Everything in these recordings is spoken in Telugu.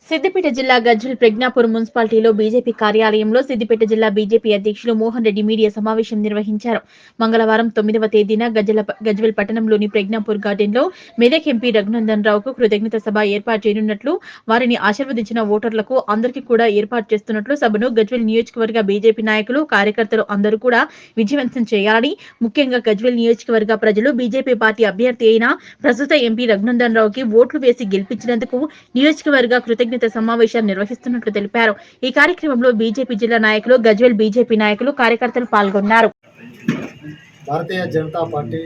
సిద్దిపేట జిల్లా గజ్వెల్ ప్రజ్ఞాపూర్ మున్సిపాలిటీలో బీజేపీ కార్యాలయంలో సిద్దిపేట జిల్లా బీజేపీ అధ్యక్షులు మోహన్ రెడ్డి మీడియా సమావేశం నిర్వహించారు. మంగళవారం 9వ తేదీన గజ్వెల్ పట్టణంలోని ప్రజ్ఞాపూర్ గార్డెన్లో మెదక్ ఎంపీ రఘునందన్ రావుకు కృతజ్ఞత సభ ఏర్పాటు చేయనున్నట్లు, వారిని ఆశీర్వదించిన ఓటర్లకు అందరికీ కూడా ఏర్పాటు చేస్తున్నట్లు, సభను గజ్వెల్ నియోజకవర్గ బీజేపీ నాయకులు, కార్యకర్తలు అందరూ కూడా విజయవంతం చేయాలని, ముఖ్యంగా గజ్వెల్ నియోజకవర్గ ప్రజలు బీజేపీ పార్టీ అభ్యర్థి అయిన ప్రస్తుత ఎంపీ రఘునందన్ రావుకి ఓట్లు వేసి గెలిపించినందుకు నియోజకవర్గ కృతజ్ఞత సమావేశాన్ని నిర్వహిస్తున్నట్లు తెలిపారు. ఈ కార్యక్రమంలో బీజేపీ జిల్లా నాయకులు, గజ్వెల్ బీజేపీ నాయకులు, కార్యకర్తలు పాల్గొన్నారు. భారతీయ జనతా పార్టీ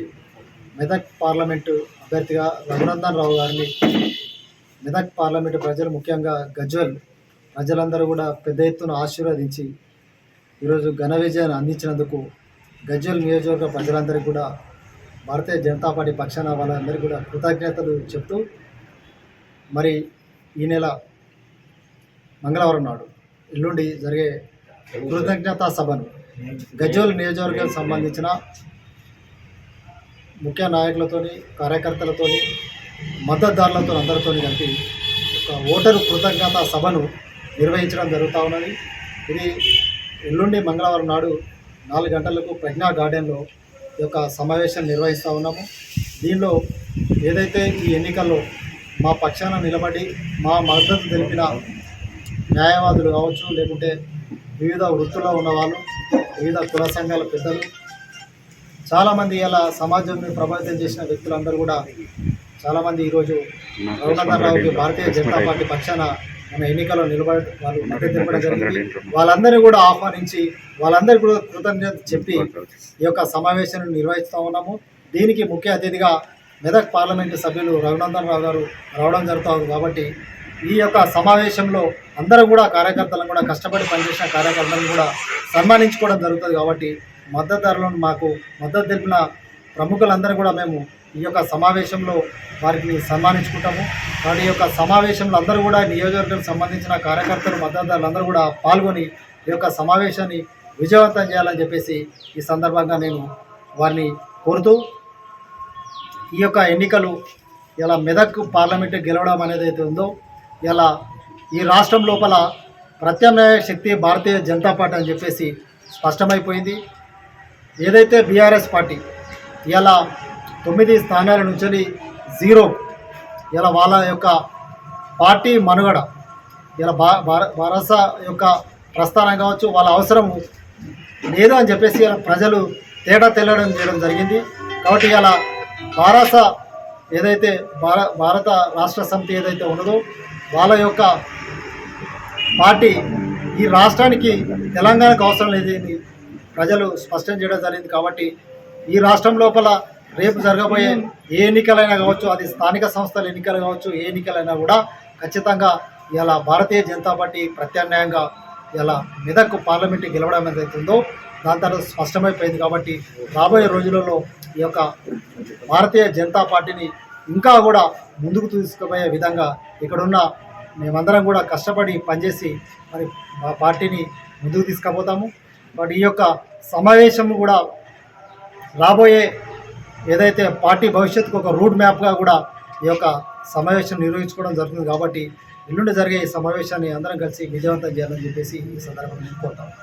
మెదక్ పార్లమెంటు అభ్యర్థిగా రఘునందన్ రావు గారిని మెదక్ పార్లమెంటు ప్రజలు, ముఖ్యంగా గజ్వెల్ ప్రజలందరూ కూడా పెద్ద ఎత్తున ఆశీర్వదించి ఈరోజు ఘన విజయాన్ని అందించినందుకు గజ్వెల్ నియోజకవర్గ ప్రజలందరికీ కూడా భారతీయ జనతా పార్టీ పక్షాన వాళ్ళందరికీ కూడా కృతజ్ఞతలు చెప్తూ, మరి ఈ నెల మంగళవారం నాడు ఎల్లుండి జరిగే కృతజ్ఞతా సభను గజ్వెల్ నియోజకవర్గానికి సంబంధించిన ముఖ్య నాయకులతోని, కార్యకర్తలతోని, మద్దతుదారులతో అందరితో కలిపి ఒక ఓటరు కృతజ్ఞతా సభను నిర్వహించడం జరుగుతూ ఉన్నది. ఇది ఎల్లుండి మంగళవారం నాడు 4 గంటలకు ప్రజ్ఞా గార్డెన్లో ఈ యొక్క సమావేశం నిర్వహిస్తూ ఉన్నాము. దీనిలో ఏదైతే ఈ ఎన్నికల్లో మా పక్షాన నిలబడి మా మద్దతు తెలిపిన న్యాయవాదులు కావచ్చు, లేకుంటే వివిధ వృత్తుల్లో ఉన్నవాళ్ళు, వివిధ కుల సంఘాల పెద్దలు, చాలామంది ఇలా సమాజంని ప్రభావితం చేసిన వ్యక్తులందరూ కూడా చాలామంది ఈరోజు రఘునందన్ రావుకి భారతీయ జనతా పార్టీ పక్షాన మన ఎన్నికల్లో నిలబడి వాళ్ళు మద్దతు తెలపడం జరిగింది. వాళ్ళందరినీ కూడా ఆహ్వానించి వాళ్ళందరికీ కూడా కృతజ్ఞత చెప్పి ఈ యొక్క సమావేశాన్ని నిర్వహిస్తూ ఉన్నాము. దీనికి ముఖ్య అతిథిగా మెదక్ పార్లమెంటు సభ్యులు రఘునందన్ రావు గారు రావడం జరుగుతుంది. కాబట్టి ఈ యొక్క సమావేశంలో అందరూ కూడా కార్యకర్తలను కూడా కష్టపడి పనిచేసిన కార్యకర్తలను కూడా సన్మానించుకోవడం జరుగుతుంది. కాబట్టి మద్దతుదారులను, మాకు మద్దతు తెలిపిన ప్రముఖులందరూ కూడా మేము ఈ యొక్క సమావేశంలో వారికి సన్మానించుకుంటాము. కాబట్టి ఈ యొక్క సమావేశంలో అందరూ కూడా నియోజకవర్గానికి సంబంధించిన కార్యకర్తలు, మద్దతుదారులు అందరూ కూడా పాల్గొని ఈ యొక్క సమావేశాన్ని విజయవంతం చేయాలని చెప్పేసి ఈ సందర్భంగా నేను వారిని కోరుతూ, ఈ యొక్క ఎన్నికలు ఇలా మెదక్ పార్లమెంటు గెలవడం అనేది అయితే ఉందో, ఇలా ఈ రాష్ట్రం లోపల ప్రత్యామ్నాయ శక్తి భారతీయ జనతా పార్టీ అని చెప్పేసి స్పష్టమైపోయింది. ఏదైతే బీఆర్ఎస్ పార్టీ ఇలా 9 స్థానాల నుంచి 0 ఇలా వాళ్ళ యొక్క పార్టీ మనుగడ ఇలా భారత యొక్క ప్రస్థానం కావచ్చు, వాళ్ళ అవసరం లేదు అని చెప్పేసి ఇలా ప్రజలు తేడా తెల్లడం చేయడం జరిగింది. కాబట్టి ఇలా భారత ఏదైతే భారత రాష్ట్ర సమితి ఏదైతే ఉన్నదో వాళ్ళ యొక్క పార్టీ ఈ రాష్ట్రానికి, తెలంగాణకు అవసరం లేదని ప్రజలు స్పష్టం చేయడం జరిగింది. కాబట్టి ఈ రాష్ట్రం లోపల రేపు జరగబోయే ఏ ఎన్నికలైనా కావచ్చు, అది స్థానిక సంస్థల ఎన్నికలు కావచ్చు, ఏ ఎన్నికలైనా కూడా ఖచ్చితంగా ఇలా భారతీయ జనతా పార్టీ ప్రత్యామ్నాయంగా ఇలా మెదక్ పార్లమెంటు గెలవడం ఏదైతుందో దాని తర్వాత స్పష్టమైపోయింది. కాబట్టి రాబోయే రోజులలో ఈ యొక్క భారతీయ జనతా పార్టీని ఇంకా కూడా ముందుకు తీసుకుపోయే విధంగా ఇక్కడున్న మేమందరం కూడా కష్టపడి పనిచేసి మరి మా పార్టీని ముందుకు తీసుకుపోతాము. కాబట్టి ఈ యొక్క సమావేశం కూడా రాబోయే ఏదైతే పార్టీ భవిష్యత్తుకు ఒక రూట్ మ్యాప్గా కూడా ఈ యొక్క సమావేశం నిర్వహించుకోవడం జరుగుతుంది. కాబట్టి ఎల్లుండి జరిగే ఈ సమావేశాన్ని అందరం కలిసి విజయవంతం చేయాలని చెప్పేసి ఈ సందర్భంగా కోరుతాము.